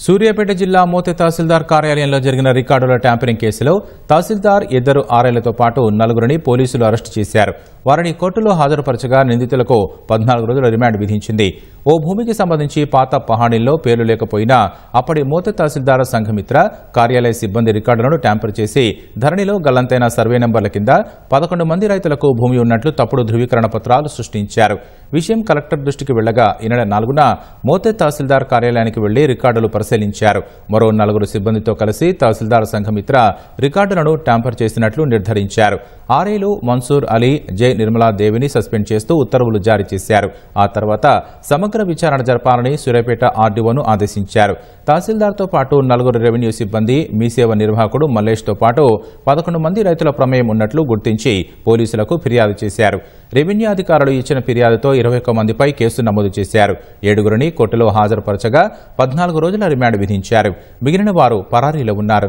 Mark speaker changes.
Speaker 1: సూర్యాపేట జిల్లా మోతే తహసీల్దార్ కార్యాలయంలో జరిగిన రికార్డుల ట్యాంపరింగ్ కేసులో తహసీల్దార్ ఇద్దరు ఆర్ఐలతో పాటు నలుగురిని పోలీసులు అరెస్టు చేశారు. వారిని కోర్టులో హాజరుపరచగా నిందితులకు 14 రోజుల రిమాండ్ విధించింది. ఓ భూమికి సంబంధించి పాత పహాణీల్లో పేర్లు లేకపోయినా అప్పటి మోతే తహసీల్దార్ సంఘమిత్ర కార్యాలయ సిబ్బంది రికార్డులను ట్యాంపర్ చేసి ధరణిలో గల్లంతైన సర్వే నంబర్ల కింద 11 మంది రైతులకు భూమి ఉన్నట్లు తప్పుడు ధృవీకరణ పత్రాలు సృష్టించారు. విషయం కలెక్టర్ దృష్టికి వెళ్లగా ఈ నెల 4న మోతే తహసీల్దార్ కార్యాలయానికి వెళ్లి రికార్డులు పరిశీలించారు. మరో 4 సిబ్బందితో కలిసి తహసీల్దార్ సంఘమిత్ర రికార్డులను ట్యాంపర్ చేసినట్లు నిర్ధారించారు. ఆర్ఐలు మన్సూర్ అలీ, జె నిర్మలాదేవిని సస్పెండ్ చేస్తూ ఉత్తర్వులు జారీ చేశారు. ఆ తర్వాత సమగ్ర విచారణ జరపాలని సూర్యాపేట ఆర్డీఓను ఆదేశించారు. తహసీల్దార్తో పాటు 4 రెవెన్యూ సిబ్బంది, మీసేవ నిర్వాహకుడు మల్లేష్తో పాటు 11 మంది రైతుల ప్రమేయం ఉన్నట్లు గుర్తించి పోలీసులకు ఫిర్యాదు చేశారు. రెవెన్యూ అధికారులు ఇచ్చిన ఫిర్యాదుతో 21 మందిపై కేసు నమోదు చేశారు. 7గురిని కోర్టులో హాజరుపరచగా 14 రోజుల రిమాండ్ విధించారు. మిగిలిన వారు పరారీలో ఉన్నారు.